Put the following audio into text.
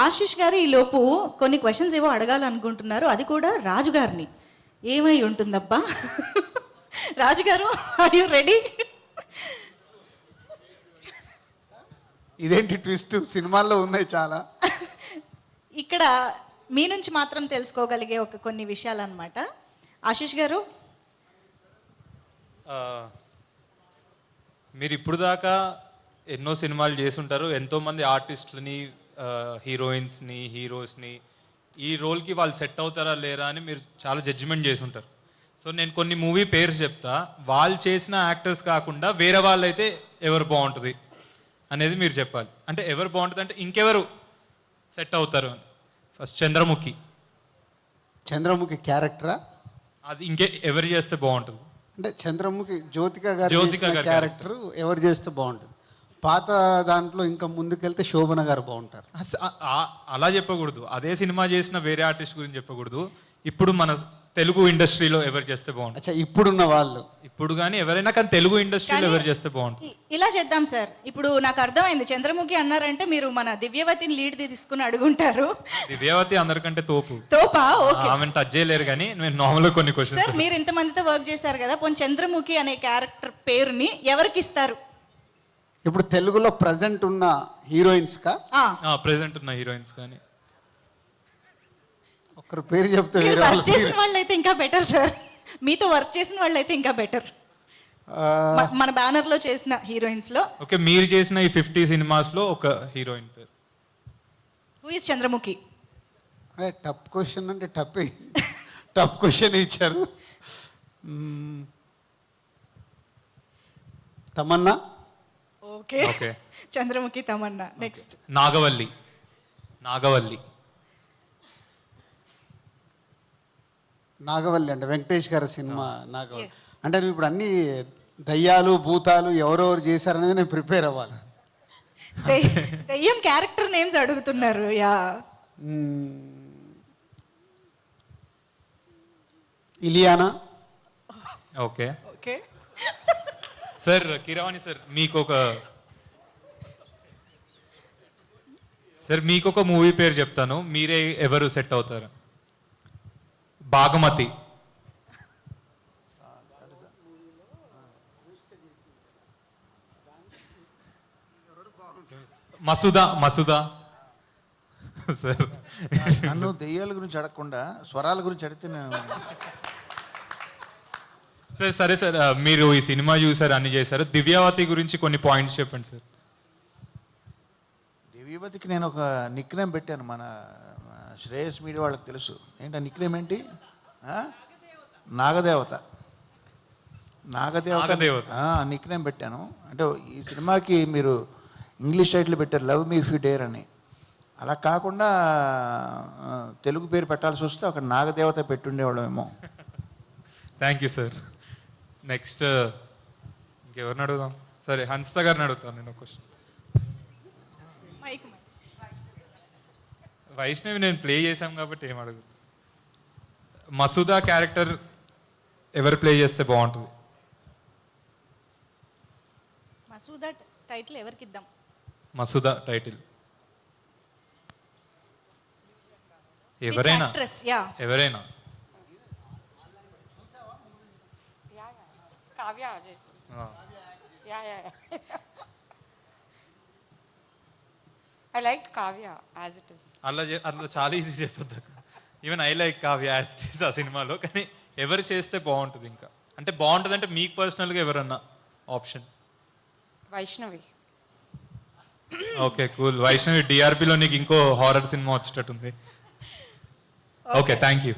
ఆశిష్ గారు ఈ లోపు కొన్ని క్వశ్చన్స్ ఏవో అడగాలనుకుంటున్నారు, అది కూడా రాజు గారిని. ఏమై ఉంటుందబ్బా? రాజు గారు, ఆర్ యు రెడీ? ఇదేంటి ట్విస్ట్? సినిమాల్లో ఉన్నాయి చాలా. ఇక్కడ మీ నుంచి మాత్రం తెలుసుకోగలిగే కొన్ని విషయాలు అనమాట. ఆశిష్ గారు, మీరు ఇప్పుడు దాకా ఎన్నో సినిమాలు చేసుంటారు, ఎంతోమంది ఆర్టిస్టులని, హీరోయిన్స్ని, హీరోస్ని ఈ రోల్కి వాళ్ళు సెట్ అవుతారా లేరా అని మీరు చాలా జడ్జిమెంట్ చేసి ఉంటారు. సో నేను కొన్ని మూవీ పేర్స్ చెప్తా, వాళ్ళు చేసిన యాక్టర్స్ కాకుండా వేరే వాళ్ళు అయితే ఎవరు బాగుంటుంది అనేది మీరు చెప్పాలి. అంటే ఎవరు బాగుంటుంది అంటే ఇంకెవరు సెట్ అవుతారు. ఫస్ట్ చంద్రముఖి. చంద్రముఖి క్యారెక్టరా? అది ఇంకే ఎవరు చేస్తే బాగుంటుంది అంటే చంద్రముఖి జ్యోతిక గారి క్యారెక్టర్ ఎవరు చేస్తే బాగుంటుంది? పాత దాంట్లో ఇంకా ముందుకెళ్తే శోభన గారు బాగుంటారు. అలా చెప్పకూడదు, అదే సినిమా చేసిన వేరే ఆర్టిస్ట్ గురించి చెప్పకూడదు. ఇప్పుడు మన తెలుగు ఇండస్ట్రీలో ఎవరు చేస్తే బాగుంటుంది? అచ్చా, ఇప్పుడున్న వాళ్ళు ఇప్పుడు కానీ ఎవరైనా కానీ తెలుగు ఇండస్ట్రీలో ఎవరు చేస్తే బాగుంటుంది? ఇలా చేద్దాం సార్. ఇప్పుడు నాకు అర్థమైంది, చంద్రముఖి అన్నారంటే మీరు మన దివ్యవతిని లీడ్ తీసుకుని అడుగుంటారు. దివ్యవతి అందరికంటే తోపా? ఓకే, ఆమె టచ్ చేయలేరు, కానీ నేను నార్మల్గా కొన్ని క్వశ్చన్స్. సార్ మీరు ఇంతమందితో వర్క్ చేశారు కదా, పోనీ చంద్రముఖి అనే క్యారెక్టర్ పేరుని ఎవరికి ఇస్తారు? ఇప్పుడు తెలుగులో ప్రజెంట్ ఉన్న హీరోయిన్స్ కా? ప్రెసెంట్ ఉన్న హీరోయిన్స్ కానీ ఒకరు పేరు చెప్తే వర్క్ చేసిన వాళ్ళు అయితే ఇంకా బెటర్ సార్. మీతో వర్క్ చేసిన వాళ్ళు అయితే ఇంకా బెటర్. మన బ్యానర్ లో చేసిన హీరోయిన్స్ లో. ఓకే, మీరు చేసిన ఈ 50 సినిమాస్ లో ఒక హీరోయిన్ పేరు. Who is Chandramukhi? Tough question అంటే టఫ్ క్వశ్చన్ ఇచ్చారు. తమన్నా. ఓకే, చంద్రముఖి, తమన్నా. నెక్స్ట్ నాగవల్లి. నాగవల్లి అంటే వెంకటేష్ గారి సినిమా నాగవల్లి. అంటే నువ్వు ఇప్పుడు అన్ని దయ్యాలు భూతాలు ఎవరెవరు చేశారనేది నేను ప్రిపేర్ అవ్వాలి. దయ్యం క్యారెక్టర్ నేమ్స్ అడుగుతున్నారు. Yeah, Ileana. Okay okay sir. Keeravani sir, మీకొక మూవీ పేరు చెప్తాను, మీరే ఎవరు సెట్ అవుతారు? బాగమతి. మసూదా సార్. నన్ను దెయ్యాల గురించి అడగకుండా స్వరాల గురించి అడిగితే నేను. సరే సార్, మీరు ఈ సినిమా చూసారు, అన్ని చేశారు. దివ్యావతి గురించి కొన్ని పాయింట్స్ చెప్పండి సార్. దివ్యవతికి నేను ఒక నిక్ నేమ్ పెట్టాను, మన శ్రేయస్ మీడియా వాళ్ళకి తెలుసు. ఏంటి ఆ నిక్ నేమ్ ఏంటి? నాగదేవత. నిక్ నేమ్ పెట్టాను. అంటే ఈ సినిమాకి మీరు ఇంగ్లీష్ టైటిల్ పెట్టారు, love me if you dare అని. అలా కాకుండా తెలుగు పేరు పెట్టాల్సి వస్తే ఒక నాగదేవత పెట్టుండేవాళ్ళమేమో. Thank you sir. నెక్స్ట్ ఇంకెవరిని అడుగుదాం? సరే, హన్సిత గారిని అడుగుతాను నేను క్వశ్చన్. వైష్ణవి నేను ప్లే చేశాం కాబట్టి ఏం అడుగుతా. మసూదా క్యారెక్టర్ ఎవరు ప్లే చేస్తే బాగుంటుంది? మసూదా టైటిల్ ఎవరికి ఇద్దాం? మసూదా టైటిల్ ఎవరైనా. Kavya Ajay. Yeah. I liked Kavya as it is. అట్లా చాలా ఈజీ చెప్పొద్దు. Even I like Kavya as it is ఆ సినిమాలో. కానీ ఎవరు చేస్తే బాగుంటుంది? ఇంకా అంటే బాగుంటుంది అంటే మీకు పర్సనల్గా ఎవరన్నా option? Vaishnavi. Okay, cool. Vaishnavi. డిఆర్పిలో నీకు ఇంకో హారర్ సినిమా వచ్చేటట్టుంది. Okay, thank you.